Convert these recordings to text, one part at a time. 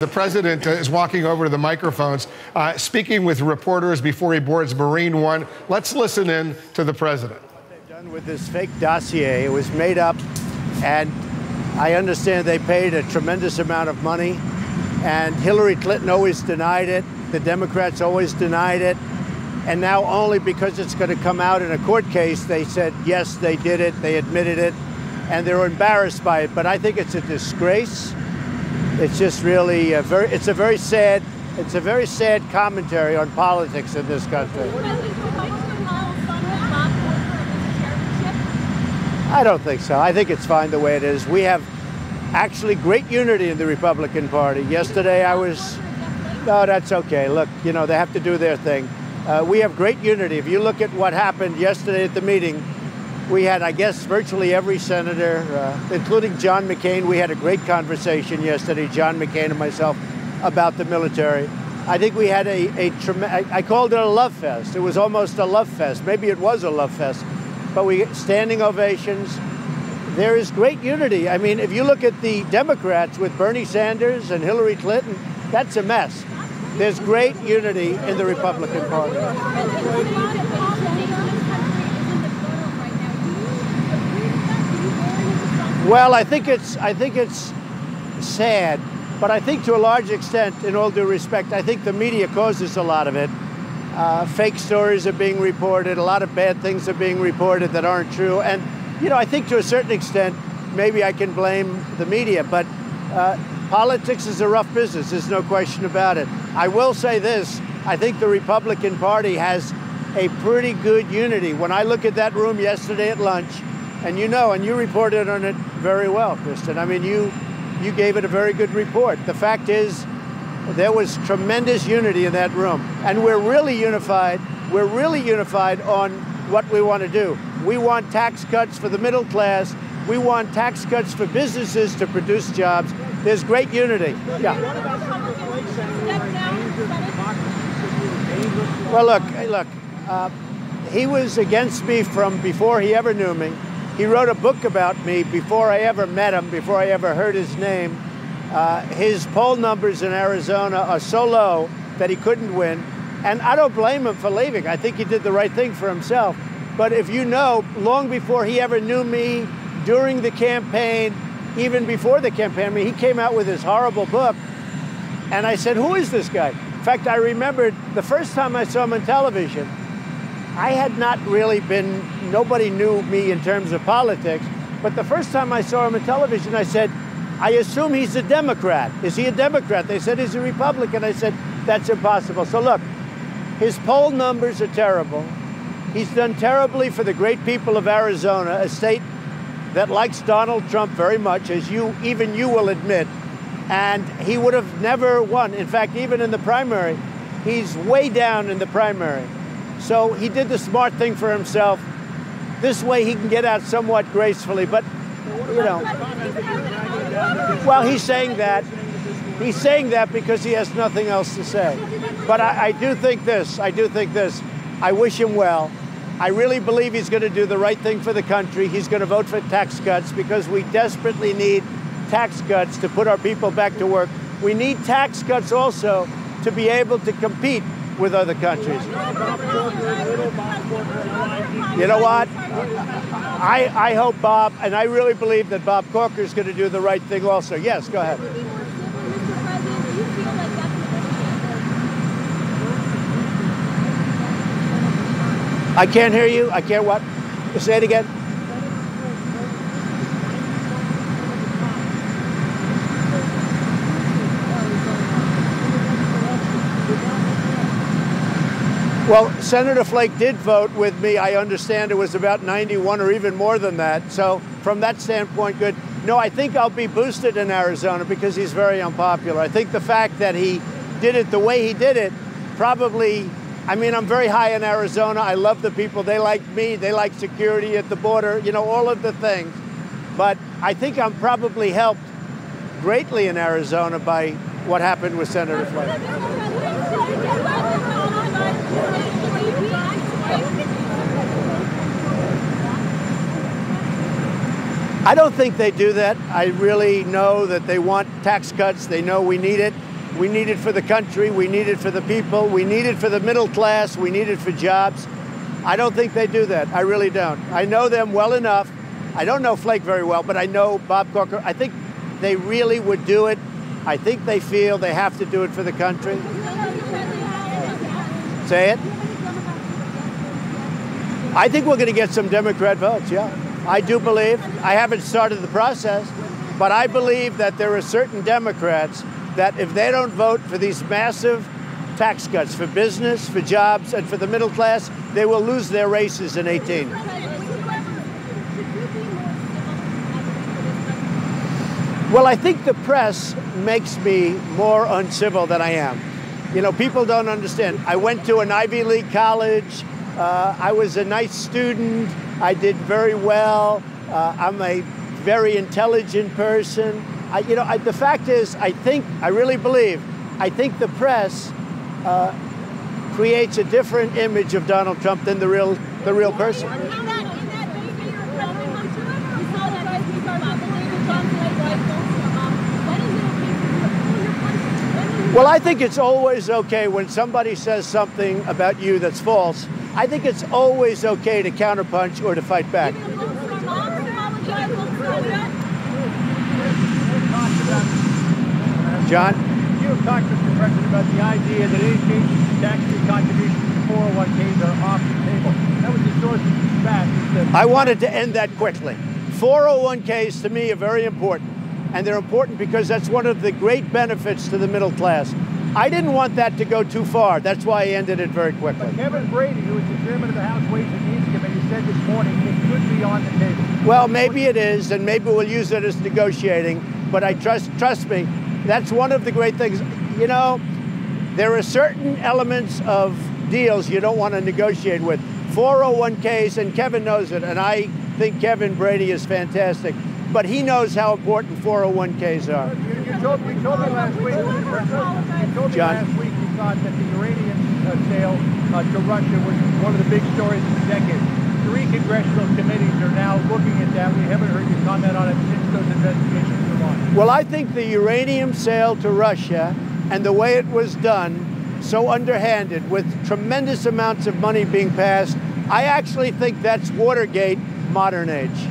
The president is walking over to the microphones, speaking with reporters before he boards Marine One. Let's listen in to the president. What they've done with this fake dossier, it was made up, and I understand they paid a tremendous amount of money, and Hillary Clinton always denied it. The Democrats always denied it. And now only because it's going to come out in a court case, they said, yes, they did it, they admitted it, and they're embarrassed by it. But I think it's a disgrace. It's just really it's a very sad commentary on politics in this country. I don't think so. I think it's fine the way it is. We have actually great unity in the Republican Party. Yesterday no, that's okay. Look, you know, they have to do their thing. We have great unity. If you look at what happened yesterday at the meeting, we had, I guess, virtually every senator, including John McCain. We had a great conversation yesterday, John McCain and myself, about the military. I think we had I called it a love fest. It was almost a love fest. Maybe it was a love fest. But we standing ovations. There is great unity. I mean, if you look at the Democrats with Bernie Sanders and Hillary Clinton, that's a mess. There's great unity in the Republican Party. Well, I think it's sad, but I think to a large extent, in all due respect, I think the media causes a lot of it. Fake stories are being reported. A lot of bad things are being reported that aren't true. And, you know, I think to a certain extent, maybe I can blame the media, but politics is a rough business. There's no question about it. I will say this. I think the Republican Party has a pretty good unity. When I look at that room yesterday at lunch, and you know, and you reported on it very well, Kristen. I mean, you gave it a very good report. The fact is, there was tremendous unity in that room. And we're really unified. We're really unified on what we want to do. We want tax cuts for the middle class. We want tax cuts for businesses to produce jobs. There's great unity. Yeah. Well, look, he was against me from before he ever knew me. He wrote a book about me before I ever met him, before I ever heard his name. His poll numbers in Arizona are so low that he couldn't win. And I don't blame him for leaving. I think he did the right thing for himself. But if you know, long before he ever knew me, during the campaign, even before the campaign, I mean, he came out with his horrible book. And I said, who is this guy? In fact, I remembered the first time I saw him on television, I had not really nobody knew me in terms of politics, but the first time I saw him on television, I said, I assume he's a Democrat. Is he a Democrat? They said he's a Republican. I said, that's impossible. So look, his poll numbers are terrible. He's done terribly for the great people of Arizona, a state that likes Donald Trump very much, as even you will admit, and he would have never won. In fact, even in the primary, he's way down in the primary. So he did the smart thing for himself. This way he can get out somewhat gracefully, but, you know. Well, he's saying that. He's saying that because he has nothing else to say. But I do think this. I wish him well. I really believe he's going to do the right thing for the country. He's going to vote for tax cuts because we desperately need tax cuts to put our people back to work. We need tax cuts also to be able to compete with other countries. You know what? I hope Bob, and I really believe that Bob Corker is going to do the right thing also. Yes, go ahead. I can't hear you. I can't what? Say it again. Well, Senator Flake did vote with me. I understand it was about 91 or even more than that. So from that standpoint, good. No, I think I'll be boosted in Arizona because he's very unpopular. I think the fact that he did it the way he did it probably, I mean, I'm very high in Arizona. I love the people. They like me. They like security at the border, you know, all of the things. But I think I'm probably helped greatly in Arizona by what happened with Senator Flake. I don't think they do that. I really know that they want tax cuts. They know we need it. We need it for the country. We need it for the people. We need it for the middle class. We need it for jobs. I don't think they do that. I really don't. I know them well enough. I don't know Flake very well, but I know Bob Corker. I think they really would do it. I think they feel they have to do it for the country. Say it. I think we're going to get some Democrat votes, yeah. I do believe. I haven't started the process, but I believe that there are certain Democrats that if they don't vote for these massive tax cuts for business, for jobs, and for the middle class, they will lose their races in 18. Well, I think the press makes me more uncivil than I am. You know, people don't understand. I went to an Ivy League college. I was a nice student. I did very well. I'm a very intelligent person. The fact is, I really believe, I think the press creates a different image of Donald Trump than the real person. Well, I think it's always okay when somebody says something about you that's false. I think it's always okay to counterpunch or to fight back. John? You have talked, Mr. President, about the idea that any changes to tax-free contributions to 401ks are off the table. That was the source of this fact. I wanted to end that quickly. 401ks to me are very important. And they're important because that's one of the great benefits to the middle class. I didn't want that to go too far. That's why I ended it very quickly. But Kevin Brady, who is the chairman of the House Ways and Means Committee, said this morning it could be on the table. Well, maybe it is, and maybe we'll use it as negotiating. But trust me, that's one of the great things. You know, there are certain elements of deals you don't want to negotiate with. 401ks, and Kevin knows it, and I think Kevin Brady is fantastic. But he knows how important 401ks are. You told me last week, last week you thought that the uranium sale to Russia was one of the big stories of the decade. 3 congressional committees are now looking at that. We haven't heard you comment on it since those investigations were launched. Well, I think the uranium sale to Russia and the way it was done, so underhanded, with tremendous amounts of money being passed, I actually think that's Watergate modern age.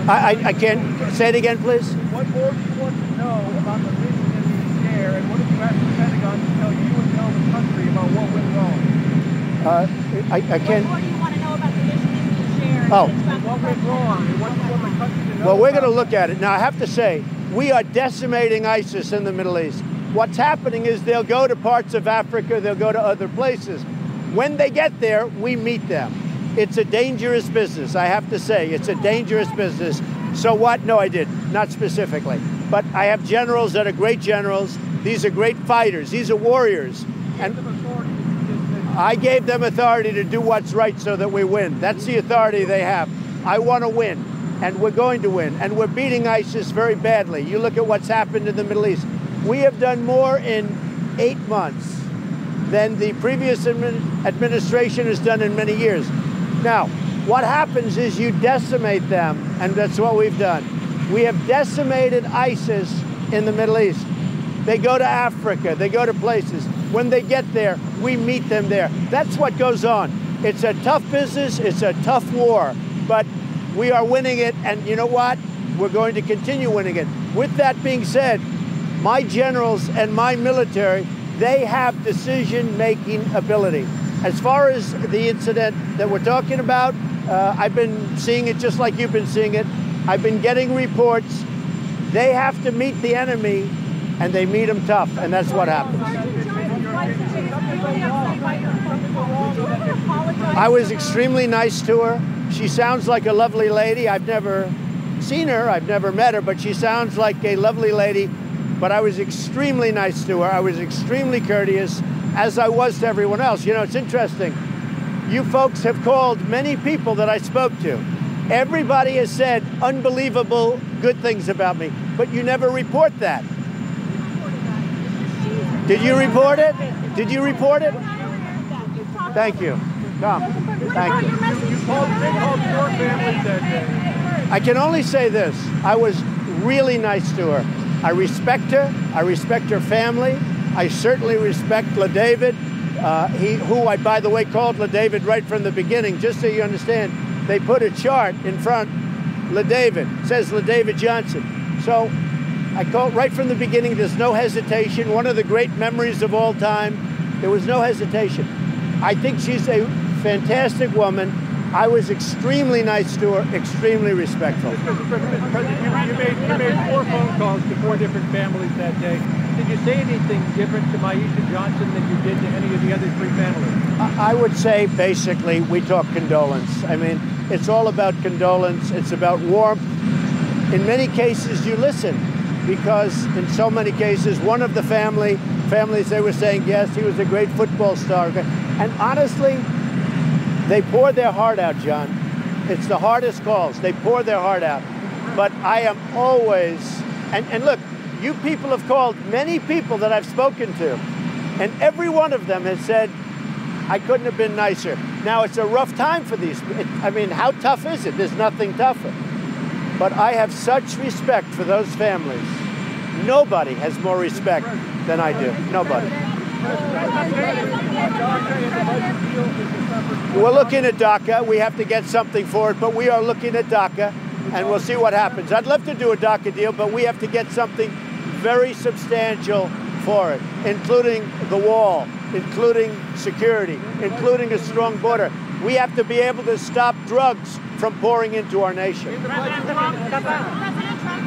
I can't say it again, please. What more do you want to know about the vision in the air, and what did you ask the Pentagon to tell you and tell the country about what went wrong? I can't. What more do you want to know about the vision in the air? Oh. What went wrong? What do you want the country to know? Well, we're going to look at it. Now, I have to say, we are decimating ISIS in the Middle East. What's happening is they'll go to parts of Africa, they'll go to other places. When they get there, we meet them. It's a dangerous business, I have to say. It's a dangerous business. So what? No, I did. Not specifically. But I have generals that are great generals. These are great fighters. These are warriors. And I gave them authority to do what's right so that we win. That's the authority they have. I want to win, and we're going to win. And we're beating ISIS very badly. You look at what's happened in the Middle East. We have done more in 8 months than the previous administration has done in many years. Now, what happens is you decimate them, and that's what we've done. We have decimated ISIS in the Middle East. They go to Africa, they go to places. When they get there, we meet them there. That's what goes on. It's a tough business, it's a tough war, but we are winning it, and you know what? We're going to continue winning it. With that being said, my generals and my military, they have decision-making ability. As far as the incident that we're talking about, I've been seeing it just like you've been seeing it. I've been getting reports. They have to meet the enemy, and they meet them tough, and that's what happens. I was extremely nice to her. She sounds like a lovely lady. I've never seen her, I've never met her, but she sounds like a lovely lady. But I was extremely nice to her. I was extremely courteous, as I was to everyone else. You know, it's interesting. You folks have called many people that I spoke to. Everybody has said unbelievable good things about me, but you never report that. Did you report it? Did you report it? Thank you. Come. Thank you. You called your family that day. I can only say this. I was really nice to her. I respect her. I respect her family. I certainly respect LaDavid, who I, by the way, called LaDavid right from the beginning. Just so you understand, they put a chart in front, LaDavid. It says LaDavid Johnson. So I called right from the beginning. There's no hesitation. One of the great memories of all time. There was no hesitation. I think she's a fantastic woman. I was extremely nice to her, extremely respectful. Mr. President, you made 4 phone calls to 4 different families that day. Did you say anything different to Maisha Johnson than you did to any of the other 3 families? I would say, basically, we talk condolence. I mean, it's all about condolence. It's about warmth. In many cases, you listen, because in so many cases, one of the families, they were saying, yes, he was a great football star. And honestly, they pour their heart out, John. It's the hardest calls. They pour their heart out. But I am always, and look, you people have called many people that I've spoken to, and every one of them has said, I couldn't have been nicer. Now, it's a rough time for these. I mean, how tough is it? There's nothing tougher. But I have such respect for those families. Nobody has more respect than I do. Nobody. We're looking at DACA. We have to get something for it, but we are looking at DACA, and we'll see what happens. I'd love to do a DACA deal, but we have to get something very substantial for it, including the wall, including security, including a strong border. We have to be able to stop drugs from pouring into our nation. President Trump, you talked about why not tell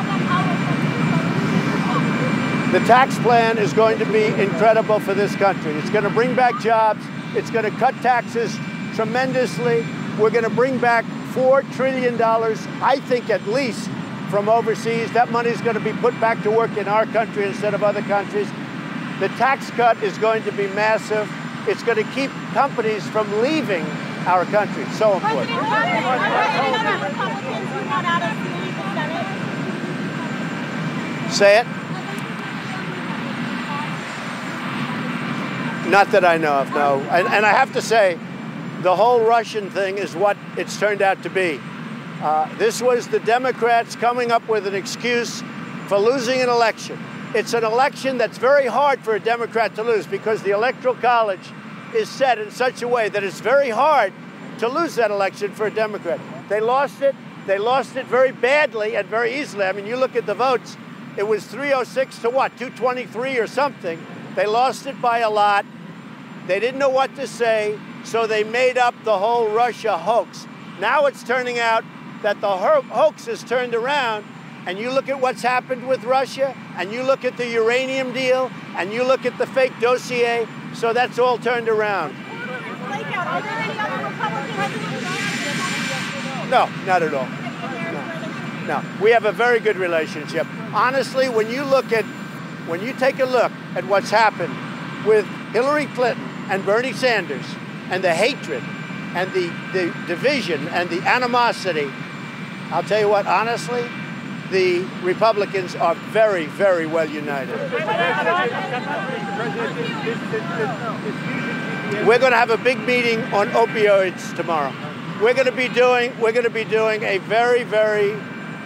them how The tax plan is going to be incredible for this country. It's going to bring back jobs. It's going to cut taxes tremendously. We're going to bring back $4 trillion, I think at least, from overseas. That money is going to be put back to work in our country instead of other countries. The tax cut is going to be massive. It's going to keep companies from leaving our country. So important. Say it. Not that I know of, no. And I have to say, the whole Russian thing is what it's turned out to be. This was the Democrats coming up with an excuse for losing an election. It's an election that's very hard for a Democrat to lose because the Electoral College is set in such a way that it's very hard to lose that election for a Democrat. They lost it. They lost it very badly and very easily. I mean, you look at the votes, it was 306 to what, 223 or something. They lost it by a lot. They didn't know what to say, so they made up the whole Russia hoax. Now it's turning out that the hoax is turned around, and you look at what's happened with Russia, and you look at the uranium deal, and you look at the fake dossier, so that's all turned around. Are there any other Republicans? No, not at all. No, we have a very good relationship. Honestly, when you take a look at what's happened with Hillary Clinton and Bernie Sanders, and the hatred, and the division, and the animosity, I'll tell you what, honestly, the Republicans are very, very well united. We're going to have a big meeting on opioids tomorrow. We're going to be doing a very, very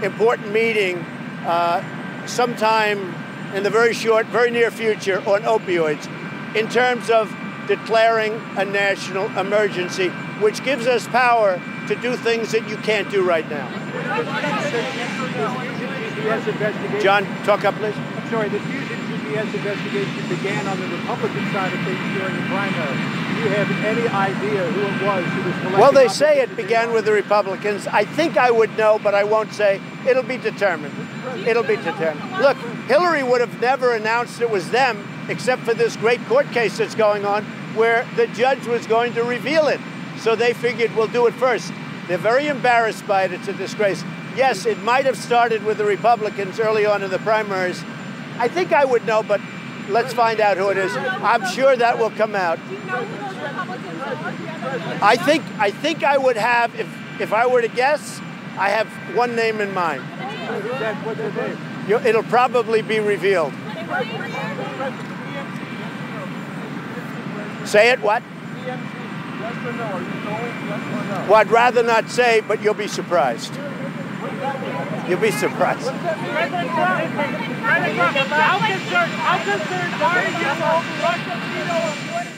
important meeting sometime in the very near future on opioids in terms of declaring a national emergency, which gives us power to do things that you can't do right now. John, talk up, please. I'm sorry, the Fusion GPS investigation began on the Republican side of things during the primary. Do you have any idea who it was who was collecting? Well, they say it began with the Republicans. I think I would know, but I won't say. It'll be determined. It'll be determined. Look, Hillary would have never announced it was them, except for this great court case that's going on, where the judge was going to reveal it. So they figured we'll do it first. They're very embarrassed by it. It's a disgrace. Yes, it might have started with the Republicans early on in the primaries. I think I would know, but let's find out who it is. I'm sure that will come out. Do you know who those Republicans are? I think I would have, if I were to guess, I have one name in mind. What's the name? It'll probably be revealed. Say it, what? Yes or no? Are you told? Yes or no? Well, I'd rather not say, but you'll be surprised. You'll be surprised. President Trump, how concerned are you over Russia veto